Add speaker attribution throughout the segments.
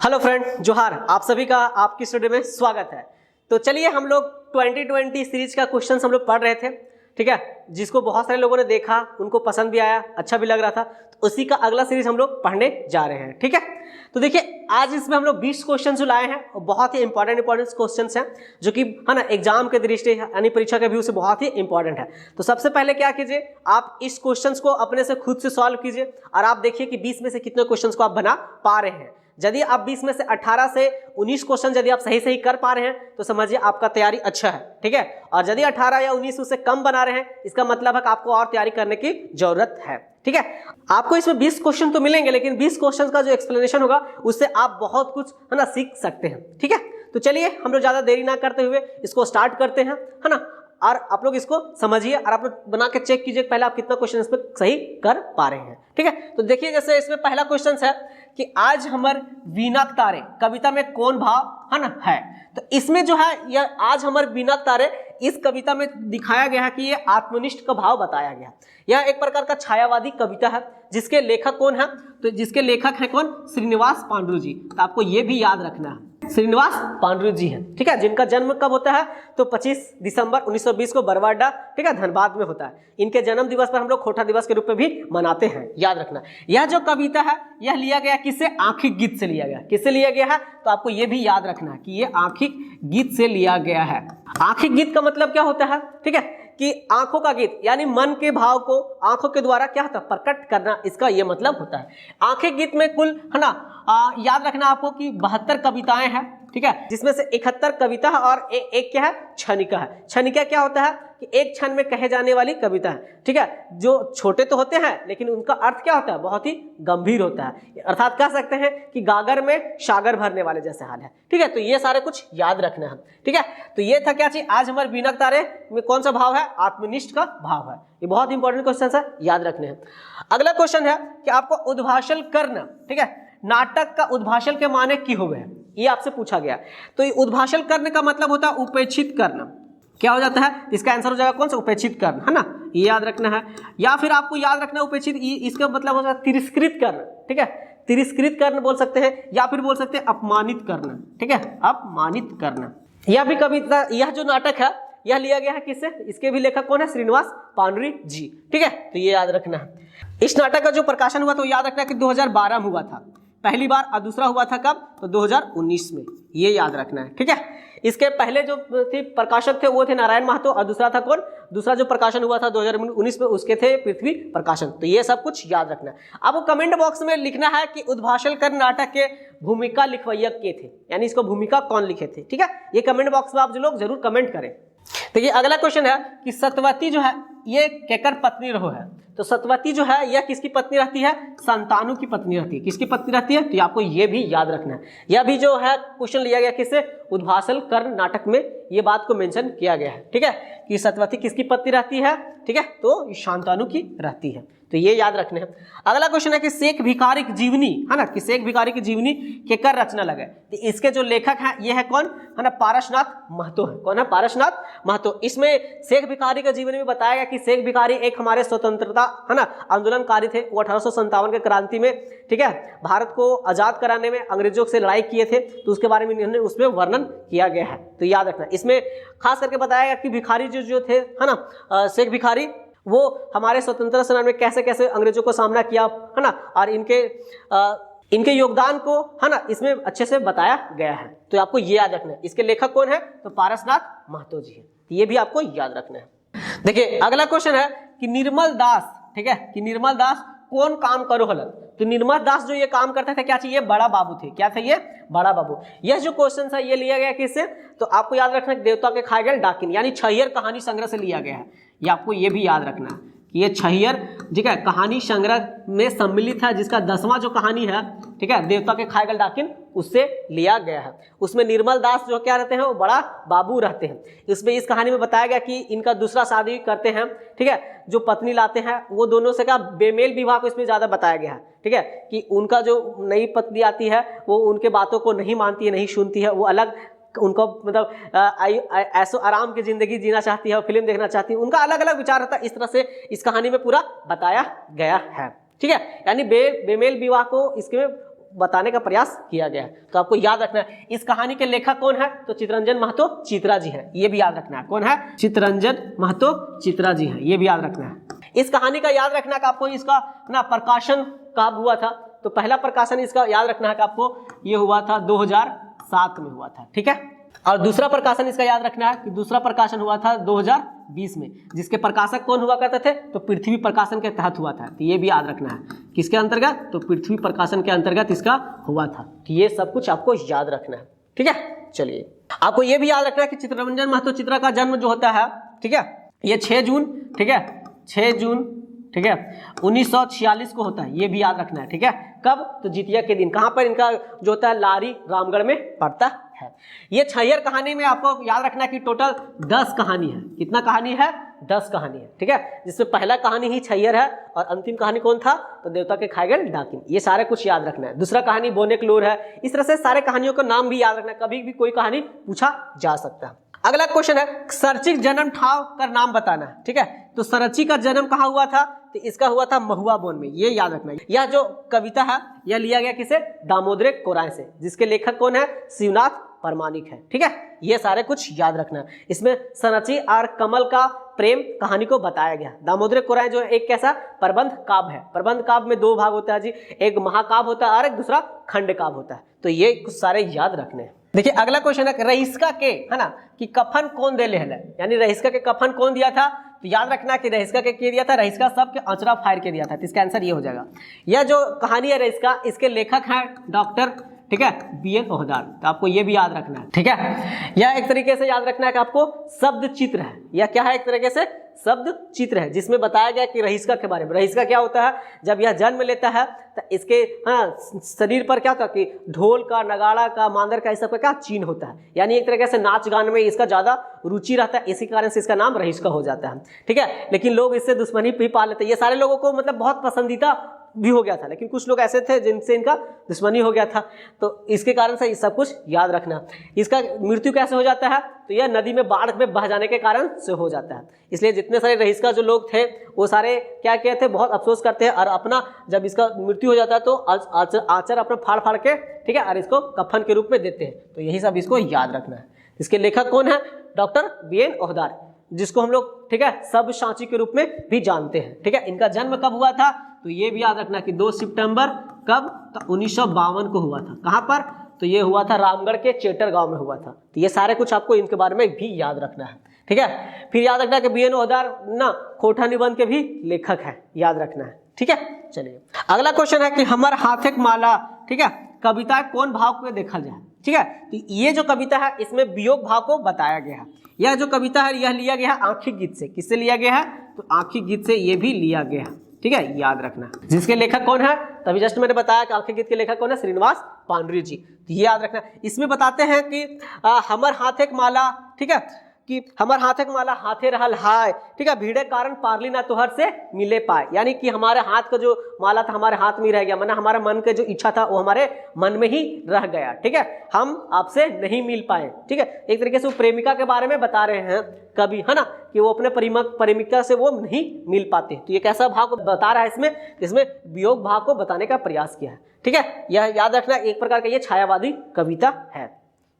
Speaker 1: Hello friend, जोहार। आप सभी का आपकी स्टडी में स्वागत है। तो चलिए हम लोग 2020 सीरीज का क्वेश्चन हम लोग पढ़ रहे थे, ठीक है, जिसको बहुत सारे लोगों ने देखा, उनको पसंद भी आया, अच्छा भी लग रहा था। तो उसी का अगला सीरीज हम लोग पढ़ने जा रहे हैं, ठीक है। तो देखिए आज इसमें हम लोग 20 क्वेश्चन जो लाए हैं और बहुत ही इंपॉर्टेंट क्वेश्चन हैं, जो कि है ना एग्जाम के दृष्टि यानी परीक्षा के व्यू से बहुत ही इंपॉर्टेंट है। तो सबसे पहले क्या कीजिए, आप इस क्वेश्चन को अपने से खुद से सॉल्व कीजिए और आप देखिए कि 20 में से कितने क्वेश्चन को आप बना पा रहे हैं। यदि आप 20 में से 18 से 19 क्वेश्चन यदि आप सही कर पा रहे हैं तो समझिए आपका तैयारी अच्छा है, ठीक है। और यदि 18 या 19 उससे कम बना रहे हैं, इसका मतलब है कि आपको और तैयारी करने की जरूरत है, ठीक है। आपको इसमें 20 क्वेश्चन तो मिलेंगे, लेकिन 20 क्वेश्चन का जो एक्सप्लेनेशन होगा उससे आप बहुत कुछ है ना सीख सकते हैं, ठीक है। तो चलिए हम लोग ज्यादा देरी ना करते हुए इसको स्टार्ट करते हैं, है ना। और आप लोग इसको समझिए और आप लोग बना के चेक कीजिए पहले आप कितना क्वेश्चन इसमें सही कर पा रहे हैं, ठीक है। तो देखिए जैसे इसमें पहला क्वेश्चन है कि आज हमर वीना तारे कविता में कौन भाव है ना है। तो इसमें जो है यह आज हमर वीना तारे इस कविता में दिखाया गया है कि ये आत्मनिष्ठ का भाव बताया गया। यह एक प्रकार का छायावादी कविता है, जिसके लेखक कौन है, तो जिसके लेखक है कौन, श्रीनिवास पांडु जी। तो आपको ये भी याद रखना है, श्रीनिवास पांडु जी हैं, ठीक है, जिनका जन्म कब होता है, तो 25 दिसंबर 1920 को बरवाडा, ठीक है, धनबाद में होता है। इनके जन्म दिवस पर हम लोग खोटा दिवस के रूप में भी मनाते हैं, याद रखना। यह जो कविता है यह लिया गया किससे, आंखिक गीत से लिया गया। किससे लिया गया है, तो आपको यह भी याद रखना है कि यह आंखिक गीत से लिया गया है। आंखिक गीत का मतलब क्या होता है, ठीक है, कि आंखों का गीत यानी मन के भाव को आंखों के द्वारा क्या होता है, प्रकट करना, इसका यह मतलब होता है। आंखिक गीत में कुल है ना याद रखना आपको कि 72 कविताएं हैं, ठीक है, जिसमें से 71 कविता है और एक क्या है, क्षणिका है। क्षणिका क्या होता है कि एक क्षण में कहे जाने वाली कविता है, ठीक है, जो छोटे तो होते हैं लेकिन उनका अर्थ क्या होता है, बहुत ही गंभीर होता है। अर्थात कह सकते हैं कि गागर में सागर भरने वाले जैसे हाल है, ठीक है। तो ये सारे कुछ याद रखना है, ठीक है। तो ये था क्या चीज, आज हमारे वीना तारे में कौन सा भाव है, आत्मनिष्ठ का भाव है। ये बहुत इंपॉर्टेंट क्वेश्चन है, याद रखने हैं। अगला क्वेश्चन है कि आपको उद्भाषण करना, ठीक है, नाटक का उद्भाषण के माने की हो गए, ये आपसे पूछा गया। तो ये उद्भाषण करने का मतलब होता है उपेक्षित करना। क्या हो जाता है, इसका आंसर हो जाएगा कौन सा, उपेक्षित करना, है ना, ये याद रखना है। या फिर आपको याद रखना उपेक्षित, इसका मतलब हो जाता है तिरस्कृत करना, ठीक है, तिरस्कृत करना बोल सकते हैं, या फिर बोल सकते हैं अपमानित करना, ठीक है, अपमानित करना। यह भी कविता, यह जो नाटक है यह लिया गया है किससे, इसके भी लेखक कौन है, श्रीनिवास पांडु जी, ठीक है। तो ये याद रखना है। इस नाटक का जो प्रकाशन हुआ तो याद रखना कि 2012 में हुआ था पहली बार, और दूसरा हुआ था कब, तो 2019 में, ये याद रखना है, ठीक है। इसके पहले जो थे प्रकाशक थे वो थे नारायण महतो, और दूसरा था कौन, दूसरा जो प्रकाशन हुआ था 2019 में उसके थे पृथ्वी प्रकाशन। तो ये सब कुछ याद रखना है। आपको कमेंट बॉक्स में लिखना है कि उद्भाषण कर नाटक के भूमिका लिखवैया के थे, यानी इसको भूमिका कौन लिखे थे, ठीक है। ये कमेंट बॉक्स में आप जो लोग जरूर कमेंट करें। देखिए अगला क्वेश्चन है कि सत्यवती जो है ये केकर पत्नी रहो है। तो सत्यवती जो है यह किसकी पत्नी रहती है, संतानु की पत्नी रहती है। किसकी पत्नी रहती है, तो आपको ये भी याद रखना है। यह भी जो है क्वेश्चन लिया गया किससे, उद्भाषण कर नाटक में ये बात को मेंशन किया गया है, ठीक है, कि सत्यवती किसकी पत्नी रहती है, ठीक है, तो शांतानु की रहती है। तो ये याद रखने हैं। अगला क्वेश्चन है कि शेख भिखारी की जीवनी, है ना, कि शेख भिखारी की जीवनी केकर रचना लगे। तो इसके जो लेखक हैं ये है कौन, है ना, पारसनाथ महतो है। कौन है, पारसनाथ महतो। इसमें शेख भिखारी का जीवनी में बताया गया कि शेख भिखारी एक हमारे स्वतंत्रता है ना आंदोलनकारी थे। वो 1857 के क्रांति में, ठीक है, भारत को आजाद कराने में अंग्रेजों से लड़ाई किए थे। तो उसके बारे में इन्होंने उसमें वर्णन किया गया है, तो याद रखना। इसमें खास करके बताया गया कि भिखारी जो थे, है ना, शेख भिखारी, वो हमारे स्वतंत्रता संग्राम में कैसे कैसे अंग्रेजों को सामना किया, है ना, और इनके योगदान को, है ना, इसमें अच्छे से बताया गया है। तो आपको ये याद रखना है। इसके लेखक कौन है, तो पारसनाथ महतो जी है। ये भी आपको याद रखना है। देखिए अगला क्वेश्चन है कि निर्मल दास, ठीक है, कि निर्मल दास कौन काम करो हलन। तो निर्मल दास जो ये काम करते थे क्या चाहिए, बड़ा बाबू थे। क्या थे ये, बड़ा बाबू। यह जो क्वेश्चन था ये लिया गया किससे, तो आपको याद रखना देवता के खाए गए डाकिन, यानी छहियर कहानी संग्रह से लिया गया है। ये आपको ये भी याद रखना है कि ये छहियर, ठीक है, कहानी संग्रह में सम्मिलित है, जिसका 10वां जो कहानी है, ठीक है, देवता के खाए गए डाकिन, उससे लिया गया है। उसमें निर्मल दास जो क्या रहते हैं, वो बड़ा बाबू रहते हैं। इसमें इस कहानी में बताया गया कि इनका दूसरा शादी करते हैं, ठीक है, जो पत्नी लाते हैं वो दोनों से का बेमेल विवाह को इसमें ज्यादा बताया गया है, ठीक है, कि उनका जो नई पत्नी आती है वो उनके बातों को नहीं मानती है, नहीं सुनती है, वो अलग उनको मतलब ऐसो आराम की जिंदगी जीना चाहती है और फिल्म देखना चाहती है। उनका अलग अलग विचार रहता है। इस तरह से इस कहानी में पूरा बताया गया है, ठीक है। यानी बेमेल विवाह को इसके बताने का प्रयास किया गया है। तो आपको याद रखना है इस कहानी के लेखक कौन है, तो चित्तरंजन महतो चित्रा जी है, ये भी याद रखना है। कौन है? चित्तरंजन महतो चित्रा जी है, ये भी याद रखना है। इस कहानी का याद रखना है कि आपको इसका ना प्रकाशन कब हुआ था, तो पहला प्रकाशन इसका याद रखना है कि आपको ये हुआ था 2007 में हुआ था, ठीक है। और दूसरा प्रकाशन इसका याद रखना है कि दूसरा प्रकाशन हुआ था 2020 में, जिसके प्रकाशक कौन हुआ करते थे, तो पृथ्वी प्रकाशन के तहत हुआ था। तो ये भी याद रखना है किसके अंतर्गत, तो पृथ्वी प्रकाशन के अंतर्गत इसका हुआ था। तो ये सब कुछ आपको याद रखना है, ठीक है। चलिए आपको ये भी याद रखना है कि चित्तरंजन महतो चित्रा का जन्म जो होता है, ठीक है, ये 6 जून, ठीक है, 6 जून, ठीक है, 1946 को होता है, ये भी याद रखना है, ठीक है। कब? तो जितिया के दिन। कहां पर इनका जो होता है, लारी रामगढ़ में पड़ता है। ये छैयर कहानी में आपको याद रखना है कि टोटल 10 कहानी है। कितना कहानी है? 10 कहानी है, ठीक है, जिसमें पहला कहानी ही छैयर है और अंतिम कहानी कौन था, तो देवता के खाए गए डाकिन। ये सारे कुछ याद रखना है। दूसरा कहानी बोने क्लोर है। इस तरह से सारे कहानियों का नाम भी याद रखना है, कभी भी कोई कहानी पूछा जा सकता है। अगला क्वेश्चन है सरची जन्म ठाव का नाम बताना है, ठीक है। तो सरची का जन्म कहाँ हुआ था, तो इसका हुआ था महुआ बोन में, ये याद रखना है। यह जो कविता है यह लिया गया किसे, दामोदर कोराय से, जिसके लेखक कौन है, शिवनाथ परमाणिक है, ठीक है। ये सारे कुछ याद रखना है। इसमें सरची और कमल का प्रेम कहानी को बताया गया। दामोदर कोराय जो एक कैसा प्रबंध काव्य है। प्रबंध काव्य में 2 भाग होता है जी, एक महाकाव्य होता है और एक दूसरा खंड काव्य होता है। तो ये कुछ सारे याद रखने हैं। देखिए अगला क्वेश्चन है रहिस्का के, है ना, कि कफन कौन दे लेहल है, यानी रहिस्का के कफन कौन दिया था, तो याद रखना कि रहिस्का के दिया था, रहिस्का सबके अचरा फायर के दिया था। तो इसका आंसर ये हो जाएगा। यह जो कहानी है रहिस्का, इसके लेखक हैं डॉक्टर, ठीक है, BN ओहदार। तो आपको ये भी याद रखना है, ठीक है। यह एक तरीके से याद रखना है कि आपको शब्द चित्र है। यह क्या है, एक तरीके से शब्द चित्र है, जिसमें बताया गया कि रहिस्का के बारे में। रहिस्का क्या होता है, जब यह जन्म लेता है तो इसके शरीर पर क्या होता है कि ढोल का, नगाड़ा का, मांदर का, इस सब का क्या चिन्ह होता है, यानी एक तरीके से नाच गान में इसका ज्यादा रुचि रहता है, इसी कारण से इसका नाम रहिस्का हो जाता है, ठीक है। लेकिन लोग इससे दुश्मनी भी पा लेते हैं। ये सारे लोगों को मतलब बहुत पसंदीदा भी हो गया था, लेकिन कुछ लोग ऐसे थे जिनसे इनका दुश्मनी हो गया था, तो इसके कारण से सब कुछ याद रखना। इसका मृत्यु कैसे हो जाता है, तो यह नदी में बाढ़ में बह जाने के कारण से हो जाता है। इसलिए जितने सारे रहिस्का जो लोग थे वो सारे क्या कहते हैं, बहुत अफसोस करते हैं और अपना जब इसका मृत्यु हो जाता है तो आचर अपना फाड़ फाड़ के, ठीक है, और इसको कफन के रूप में देते हैं। तो यही सब इसको याद रखना है। इसके लेखक कौन है, डॉक्टर BN ओहदार, जिसको हम लोग, ठीक है, सब सांची के रूप में भी जानते हैं, ठीक है। इनका जन्म कब हुआ था, तो ये भी याद रखना कि 2 सितंबर कब, तो 1952 को हुआ था। कहाँ पर, तो ये हुआ था रामगढ़ के चेटर गांव में हुआ था। तो ये सारे कुछ आपको इनके बारे में भी याद रखना है, ठीक है। फिर याद रखना कि BN ओहदार ना खोटा निबंध के भी लेखक है, याद रखना है, ठीक है। चलिए अगला क्वेश्चन है कि हमर हाथे माला, ठीक है, कविता कौन भाव को देखा जाए, ठीक है। तो ये जो कविता है इसमें वियोग भाव को बताया गया है। यह जो कविता है यह लिया गया है आंखी गीत से। किससे लिया गया है, तो आंखी गीत से ये भी लिया गया है, ठीक है, याद रखना। जिसके लेखक कौन है, तभी जस्ट मैंने बताया कि आंखी गीत के लेखक कौन है, श्रीनिवास पांडुरी जी। तो ये याद रखना। इसमें बताते हैं कि हमर हाथे माला, ठीक है, कि हमर हाथे माला हाथे रहल हाय, ठीक है, भीड़े कारण पारली ना तोहर से मिले पाए, यानी कि हमारे हाथ का जो माला था हमारे हाथ में ही रह गया, माना हमारे मन का जो इच्छा था वो हमारे मन में ही रह गया, ठीक है, हम आपसे नहीं मिल पाए, ठीक है। एक तरीके से वो प्रेमिका के बारे में बता रहे हैं कवि, है ना, कि वो अपने प्रेमिका से वो नहीं मिल पाते। तो ये कैसा भाव को बता रहा है इसमें वियोग भाव को बताने का प्रयास किया है, ठीक है। यह याद रखना एक प्रकार का ये छायावादी कविता है।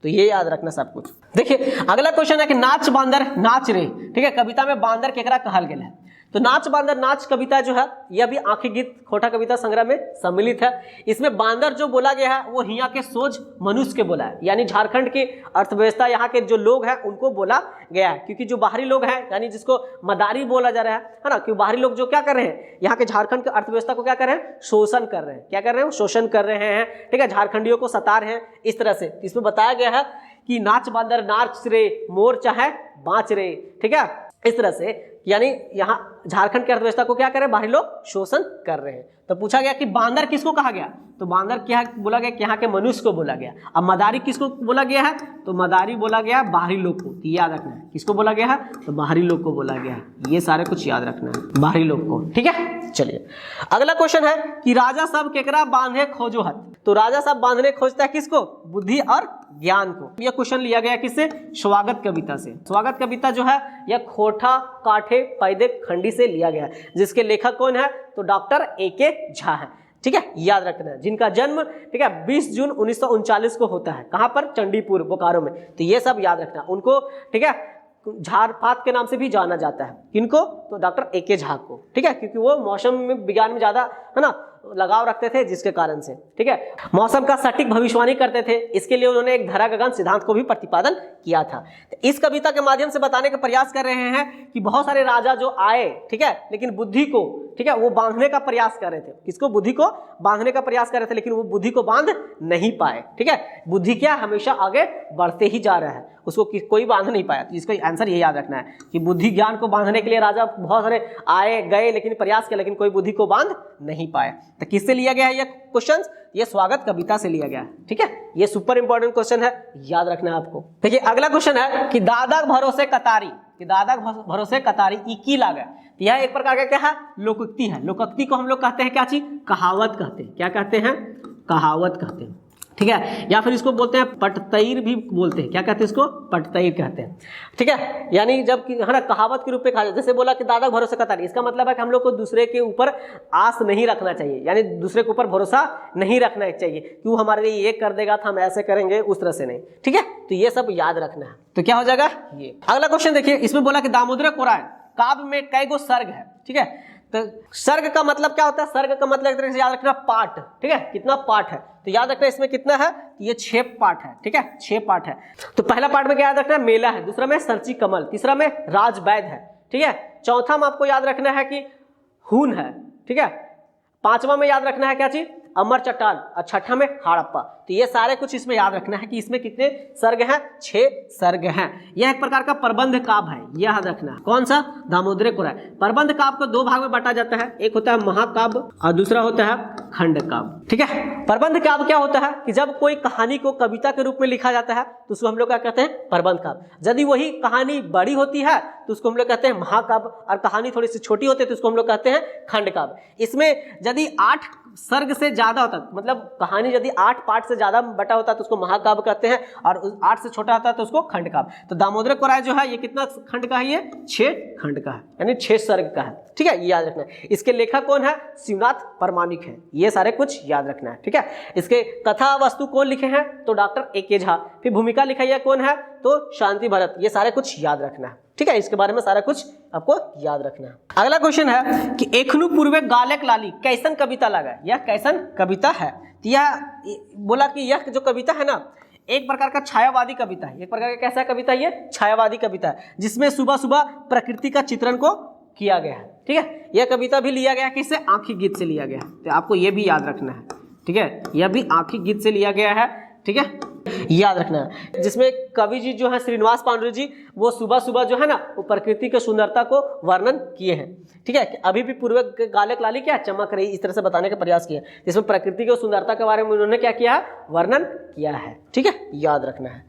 Speaker 1: तो ये याद रखना सब कुछ। देखिए अगला क्वेश्चन है कि नाच बांदर नाच रे, ठीक है, कविता में बांदर केकरा कहल गेल है। तो नाच बांदर नाच कविता जो है यह भी आंखी गीत खोटा कविता संग्रह में सम्मिलित है। इसमें बांदर जो बोला गया है वो यहाँ के सोच मनुष्य के बोला है, यानी झारखंड की अर्थव्यवस्था, यहाँ के जो लोग हैं उनको बोला गया है। क्योंकि जो बाहरी लोग हैं, यानी जिसको मदारी बोला जा रहा है ना, क्योंकि बाहरी लोग जो क्या कर रहे हैं, यहाँ के झारखंड की अर्थव्यवस्था को क्या कर रहे हैं, शोषण कर रहे हैं। क्या कर रहे हैं, शोषण कर रहे हैं, ठीक है, झारखंडियों को सता रहे हैं इस तरह से। इसमें बताया गया है कि नाच बांदर नाच रे, मोर चाहे बाँच रे, ठीक है, इस तरह से, यानी यहाँ झारखंड की अर्थव्यवस्था को क्या कर रहे हैं, बाहरी लोग शोषण कर रहे हैं। तो पूछा गया कि बांदर किसको कहा गया, तो बांदर क्या बोला गया कि यहाँ के मनुष्य को बोला गया। अब मदारी किसको बोला गया है, तो मदारी बोला गया बाहरी लोग को। याद रखना है किसको बोला गया है, तो बाहरी लोग को बोला गया है। ये सारे कुछ याद रखना है, बाहरी लोग को, ठीक है। चलिए अगला क्वेश्चन है कि राजा सब केकरा बांधे खोजो हत। तो राजा सब बांधने खोजता है किसको, बुद्धि और ज्ञान को। यह क्वेश्चन लिया गया किससे, स्वागत कविता से। स्वागत कविता जो है यह खोटा काठे पैदे खंडी से लिया गया है। जिसके लेखक कौन है, तो डॉक्टर AK झा है। ठीक है, याद रखना है। जिनका जन्म ठीक है 20 जून 1939 को होता है, कहां पर, चंडीपुर बोकारो में। तो ये सब याद रखना, उनको ठीक है झारपात के नाम से भी जाना जाता है। किनको, तो डॉक्टर ए के झा को, ठीक है, क्योंकि वो मौसम में विज्ञान में ज्यादा है ना लगाव रखते थे, जिसके कारण से ठीक है मौसम का सटीक भविष्यवाणी करते थे। इसके लिए उन्होंने एक धरा गगन सिद्धांत को भी प्रतिपादन किया था। तो इस कविता के माध्यम से बताने का प्रयास कर रहे हैं कि बहुत सारे राजा जो आए ठीक है, लेकिन बुद्धि को ठीक है वो बांधने का प्रयास कर रहे थे। किसको, बुद्धि को बांधने का प्रयास कर रहे थे, लेकिन वो बुद्धि को बांध नहीं पाए। ठीक है, बुद्धि क्या हमेशा आगे बढ़ते ही जा रहा है, उसको कोई बांध नहीं पाया। तो इसका आंसर ये याद रखना है कि बुद्धि ज्ञान को बांधने के लिए राजा बहुत सारे आए गए, लेकिन प्रयास किया, लेकिन कोई बुद्धि को बांध नहीं पाया। तो किससे लिया गया है ये क्वेश्चन, ये स्वागत कविता से लिया गया है। ठीक है, ये सुपर इंपॉर्टेंट क्वेश्चन है, याद रखना है आपको। देखिए अगला क्वेश्चन है कि दादा भरोसे कतारी, कि दादा भरोसे कतारी की लागे। यह एक प्रकार का क्या है, लोकोक्ति है। लोकोक्ति को हम लोग कहते हैं क्या चीज, कहावत कहते हैं। क्या कहते हैं, कहावत कहते हैं। ठीक है, या फिर इसको बोलते हैं पटतैर भी बोलते हैं। क्या कहते हैं इसको, पटतैर कहते हैं। ठीक है, यानी जब है ना कहावत के रूप में कहा जाए, जैसे बोला कि दादा भरोसे कतारी, इसका मतलब है कि हम लोग को दूसरे के ऊपर आस नहीं रखना चाहिए, यानी दूसरे के ऊपर भरोसा नहीं रखना चाहिए कि वो हमारे लिए ये कर देगा तो हम ऐसे करेंगे, उस तरह से नहीं। ठीक है, तो ये सब याद रखना है। तो क्या हो जाएगा ये। अगला क्वेश्चन देखिए, इसमें बोला कि दामोदर कोराय काव्य में कई गो सर्ग है। ठीक है, तो सर्ग का मतलब क्या होता है, सर्ग का मतलब एक तरह से याद रखना पाठ। ठीक है, कितना पाठ है, तो याद रखना इसमें कितना है, ये 6 पाठ है। ठीक है, 6 पाठ है। तो पहला पाठ में क्या याद रखना है, मेला है। दूसरा में सरची कमल। तीसरा में राजवैद है। ठीक है, चौथा में आपको याद रखना है कि हून है। ठीक है, पांचवा में याद रखना है क्या चीज, अमर चट्टान। और छठा में हड़प्पा। तो ये सारे कुछ इसमें याद रखना है कि इसमें कितने सर्ग हैं, 6 सर्ग हैं। यह एक प्रकार का प्रबंध काव्य है, यह याद रखना है। कौन सा, दामोदर कोराय। प्रबंध काव्य को 2 भाग में बांटा जाता है, एक होता है महाकाव्य और दूसरा होता है खंड काव्य। ठीक है, प्रबंध काव्य क्या होता है कि जब कोई कहानी को कविता के रूप में लिखा जाता है तो उसको हम लोग क्या कहते हैं, प्रबंध काव्य। यदि वही कहानी बड़ी होती है तो उसको हम लोग कहते हैं महाकाव्य, और कहानी थोड़ी सी छोटी होती है तो उसको हम लोग कहते हैं खंड काव्य। इसमें यदि 8 सर्ग से ज्यादा होता, मतलब कहानी यदि 8 पार्ट से ज्यादा बटा होता है तो उसको महाकाव्य कहते हैं, और 8 से छोटा होता है तो उसको खंड काव्य। तो दामोदर कोराय जो है ये कितना खंड का है, ये 6 खंड का है, यानी 6 सर्ग का है। ठीक है, ये याद रखना है। इसके लेखक कौन है, शिवनाथ प्रामाणिक है। ये सारे कुछ याद रखना है। ठीक है, इसके कथा वस्तु कौन लिखे हैं, तो डॉक्टर ए के झा। फिर भूमिका लिखा है कौन है, तो शांति भरत। ये सारे कुछ याद रखना है। ठीक है, इसके बारे में सारा कुछ आपको याद रखना है। अगला क्वेश्चन है कि एखनु पूर्वे गालक लाली कैसन कविता लगा, यह कैसन कविता है। तो यह बोला कि यह जो कविता है ना एक प्रकार का छायावादी कविता है। एक प्रकार का कैसा कविता है, ये छायावादी कविता है, जिसमें सुबह सुबह प्रकृति का चित्रण को किया गया है। ठीक है, यह कविता भी लिया गया किससे, आँखी गीत से लिया गया है। तो आपको यह भी याद रखना है। ठीक है, यह भी आँखी गीत से लिया गया है। ठीक है, याद रखना है, जिसमें कवि जी जो है श्रीनिवास पांडुरंग जी, वो सुबह सुबह जो है ना वो प्रकृति के सुंदरता को वर्णन किए हैं। ठीक है, अभी भी पूर्व गालक लाली क्या चमक रही, इस तरह से बताने का प्रयास किया, जिसमें प्रकृति की सुंदरता के बारे में उन्होंने क्या किया है, वर्णन किया है। ठीक है, याद रखना है।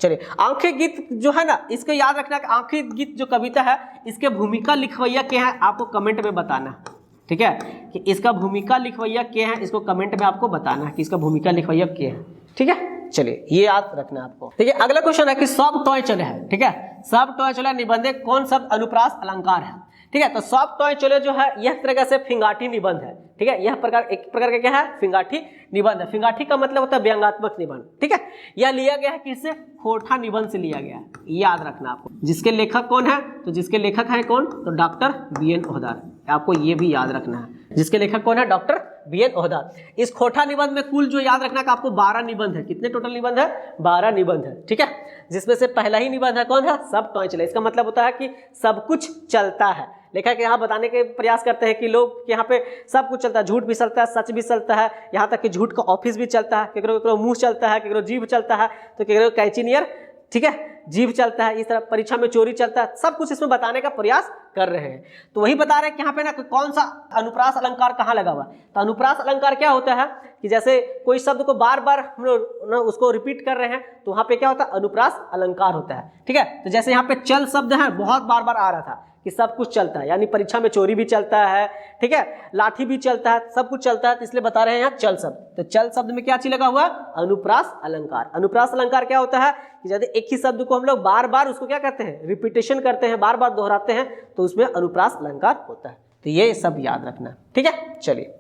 Speaker 1: चलिए, आंखें गीत जो है ना इसको याद रखना कि आंखें गीत जो कविता है इसके भूमिका लिखवैया क्या है, आपको कमेंट में बताना। ठीक है, कि इसका भूमिका लिखवैया क्या है, इसको कमेंट में आपको बताना है कि इसका भूमिका लिखवैया क्या है। ठीक है, चलिए ये याद रखना है आपको। देखिए अगला क्वेश्चन है कि सब टॉय चले हैं। ठीक है, सब टॉय चले निबंध कौन शब्द अनुप्रास अलंकार है। ठीक है, तो सब टॉय चले जो है यह तरह से फिंगाठी निबंध है। ठीक है, यह प्रकार एक प्रकार का क्या है, फिंगाठी निबंध है। फिंगाठी का मतलब होता है व्यंग्यात्मक निबंध। ठीक है, यह लिया गया है किससे, खोटा निबंध से लिया गया है, याद रखना आपको। जिसके लेखक कौन है, तो जिसके लेखक है कौन, तो डॉक्टर BN ओहदार। आपको ये भी याद रखना है, जिसके लेखक कौन है, डॉक्टर BN ओहदार। इस खोटा निबंध में कुल जो याद रखना है आपको 12 निबंध है। कितने टोटल निबंध है, 12 निबंध है। ठीक है, जिसमें से पहला ही निबंध है कौन है, सब टॉय चले। इसका मतलब होता है कि सब कुछ चलता है। लेखक यहाँ बताने के प्रयास करते हैं कि लोग यहाँ पे सब कुछ चलता है, झूठ भी चलता है, सच भी चलता है, यहाँ तक कि झूठ का ऑफिस भी चलता है, केकरो मुंह चलता है, केकरो जीभ चलता है, तो केकरो कैंची नियर ठीक है जीभ चलता है, इस तरह परीक्षा में चोरी चलता है। सब कुछ इसमें बताने का प्रयास कर रहे हैं। तो वही बता रहे हैं कि यहाँ पे ना कौन सा अनुप्रास अलंकार कहाँ लगा हुआ। तो अनुप्रास अलंकार क्या होता है कि जैसे कोई शब्द को बार बार हम लोग ना उसको रिपीट कर रहे हैं तो वहाँ पे क्या होता है, अनुप्रास अलंकार होता है। ठीक है, तो जैसे यहाँ पे चल शब्द है बहुत बार बार आ रहा था कि सब कुछ चलता है, यानी परीक्षा में चोरी भी चलता है, ठीक है, लाठी भी चलता है, सब कुछ चलता है, तो इसलिए बता रहे हैं यहाँ चल शब्द। तो चल शब्द में क्या चीज लगा हुआ है, अनुप्रास अलंकार। अनुप्रास अलंकार क्या होता है कि यदि एक ही शब्द को हम लोग बार बार उसको क्या करते हैं, रिपीटेशन करते हैं, बार बार दोहराते हैं, तो उसमें अनुप्रास अलंकार होता है। तो ये सब याद रखना, ठीक है। चलिए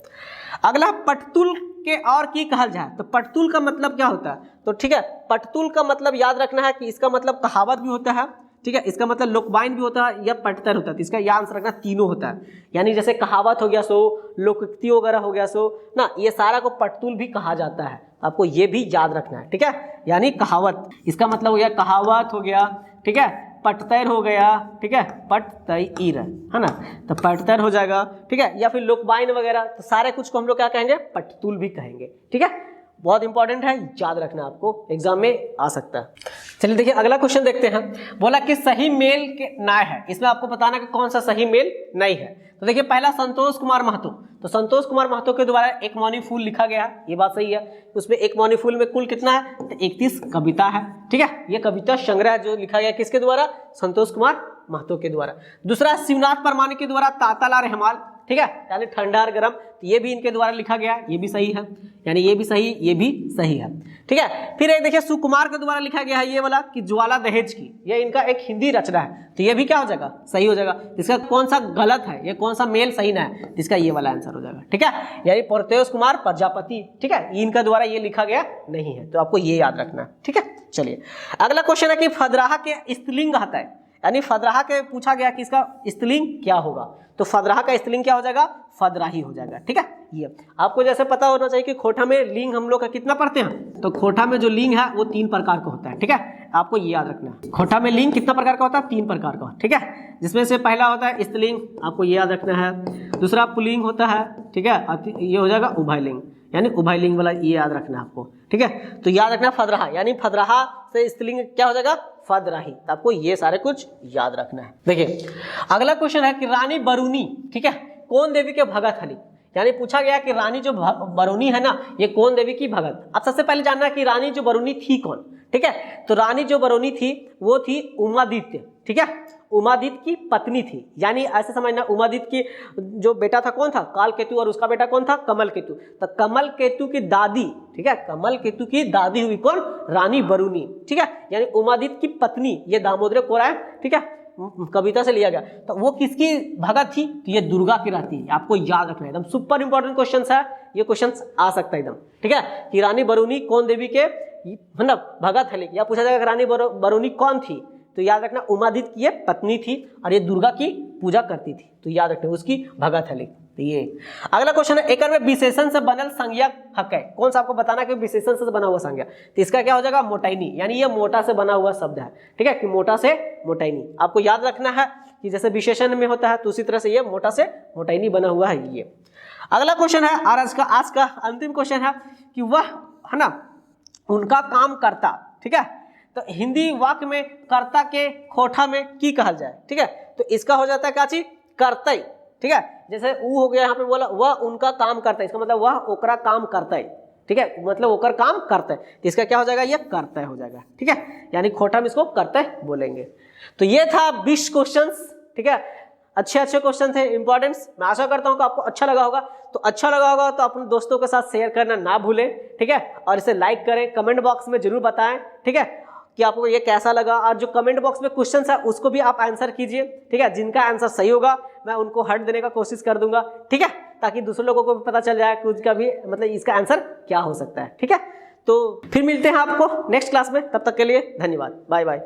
Speaker 1: अगला पटतुल के और की कहल जाए, तो पटतुल का मतलब क्या होता है, तो ठीक है पटतुल का मतलब याद रखना है कि इसका मतलब कहावत भी होता है, ठीक है, इसका मतलब लोकवाइन भी होता है या पटतर होता है। तो इसका यह आंसर रखना तीनों होता है, यानी जैसे कहावत हो गया सो, लोकोक्ति वगैरह हो गया सो ना, ये सारा को पटतुल भी कहा जाता है, आपको ये भी याद रखना है, ठीक है। यानी कहावत इसका मतलब हो गया कहावत हो गया, ठीक है, पटतर हो गया, ठीक है, पटतईर है ना, तो पटतर हो जाएगा, ठीक है, या फिर लोकवाइन वगैरह, तो सारे कुछ को हम लोग क्या कहेंगे, पटतुल भी कहेंगे, ठीक है। बहुत इंपॉर्टेंट है, याद रखना, आपको एग्जाम में आ सकता है। चलिए देखिए अगला क्वेश्चन देखते हैं। बोला कि सही मेल के नाय है, इसमें आपको बताना कि कौन सा सही मेल नहीं है। तो देखिए पहला संतोष कुमार महतो, तो संतोष कुमार महतो के द्वारा एक मौनी फूल लिखा गया, ये बात सही है। उसमें एक मौनी फूल में कुल कितना है, तो 31 कविता है, ठीक है। ये कविता संग्रह जो लिखा गया किसके द्वारा, संतोष कुमार महतो के द्वारा। दूसरा शिवनाथ परमानी के द्वारा ताताला रहमाल, ठीक है, यानी ठंडा और गर्म, तो ये भी इनके द्वारा लिखा गया, ये भी सही है, यानी ये भी सही, ये भी सही है, ठीक है। फिर एक देखिए सुकुमार के द्वारा लिखा गया है ये वाला कि ज्वाला दहेज की, ये इनका एक हिंदी रचना है, तो ये भी क्या हो जाएगा, सही हो जाएगा। इसका कौन सा गलत है, ये कौन सा मेल सही ना है, इसका ये वाला आंसर हो जाएगा, ठीक है, यानी प्रत्योष कुमार प्रजापति, ठीक है, इनका द्वारा ये लिखा गया नहीं है, तो आपको ये याद रखना है, ठीक है। चलिए अगला क्वेश्चन है कि फदराहा के स्त्रीलिंग आता है, यानी फदराहा के पूछा गया कि इसका स्त्रीलिंग क्या होगा, तो फदराहा का स्त्रीलिंग क्या हो जाएगा, फदराही हो जाएगा, ठीक है। ये आपको जैसे पता होना चाहिए कि खोटा में लिंग हम लोग का कितना पढ़ते हैं, तो खोटा में जो लिंग है वो 3 प्रकार का होता है, ठीक है, आपको ये याद रखना है। खोटा में लिंग कितना प्रकार का होता है, 3 प्रकार का, ठीक है, जिसमें से पहला होता है स्त्रीलिंग, आपको ये याद रखना है। दूसरा पुल्लिंग होता है, ठीक है, ये हो जाएगा उभयलिंग, यानी उभयलिंग वाला ये याद रखना है आपको, ठीक है। तो याद रखना फदराहा, यानी फदराहा से स्त्रीलिंग क्या हो जाएगा, फदराही, तो आपको ये सारे कुछ याद रखना है। देखिए अगला क्वेश्चन है कि रानी बरूनी, ठीक है, कौन देवी के भगत हली, यानी पूछा गया कि रानी जो बरूनी है ना, ये कौन देवी की भगत। अब सबसे पहले जानना है कि रानी जो बरूनी थी कौन, ठीक है, तो रानी जो बरूनी थी वो थी उमादित्य, ठीक है, उमादित्य की पत्नी थी, यानी ऐसे समझना उमादित्य की जो बेटा था कौन था, काल केतु, और उसका बेटा कौन था, कमल केतु, तो कमल केतु की दादी, ठीक है, कमल केतु की दादी हुई कौन, रानी बरूनी, ठीक है, यानी उमादित्य की पत्नी, ये दामोदर कोराय, ठीक है, कविता से लिया गया। तो वो किसकी भगत थी, तो ये दुर्गा की रहती है, आपको याद रखना है, एकदम सुपर इंपॉर्टेंट क्वेश्चन है, ये क्वेश्चन आ सकता है एकदम, ठीक है, कि रानी बरूनी कौन देवी के मतलब भगत है, या पूछा जाएगा रानी बरूनी कौन थी, तो याद रखना उमादित्य की ये पत्नी थी और ये दुर्गा की पूजा करती थी, तो याद रखना उसकी भगत है। तो ये अगला क्वेश्चन है, एक में विशेषण से बनल संज्ञा हक है, कौन सा आपको बताना कि विशेषण से बना हुआ संज्ञा, तो इसका क्या हो जाएगा, मोटाइनी, यानी ये मोटा से बना हुआ शब्द है, ठीक है, कि मोटा से मोटाइनी, आपको याद रखना है कि जैसे विशेषण में होता है तो उसी तरह से ये मोटा से मोटाइनी बना हुआ है। ये अगला क्वेश्चन है और आज का अंतिम क्वेश्चन है कि वह है ना उनका काम करता, ठीक है, तो हिंदी वाक्य में कर्ता के खोटा में की कहल जाए, ठीक है, तो इसका हो जाता है क्या चीज, करतई, ठीक है, जैसे ऊ हो गया यहाँ पे बोला वह उनका काम करता है, इसका मतलब वह ओकरा काम करता है, ठीक है, मतलब ओकर काम करता है, तो इसका क्या हो जाएगा, ये करता है हो जाएगा, ठीक है, यानी खोटा में इसको करता है बोलेंगे। तो ये था 20 क्वेश्चंस, ठीक है, अच्छे क्वेश्चन थे, इंपॉर्टेंस, मैं आशा करता हूँ कि आपको अच्छा लगा होगा, तो अच्छा लगा होगा तो अपने दोस्तों के साथ शेयर करना ना भूलें, ठीक है, और इसे लाइक करें, कमेंट बॉक्स में जरूर बताएं, ठीक है, कि आपको ये कैसा लगा, और जो कमेंट बॉक्स में क्वेश्चंस है उसको भी आप आंसर कीजिए, ठीक है, जिनका आंसर सही होगा मैं उनको हट देने का कोशिश कर दूंगा, ठीक है, ताकि दूसरे लोगों को भी पता चल जाए कि उसका भी मतलब इसका आंसर क्या हो सकता है, ठीक है। तो फिर मिलते हैं आपको नेक्स्ट क्लास में, तब तक के लिए धन्यवाद, बाय बाय।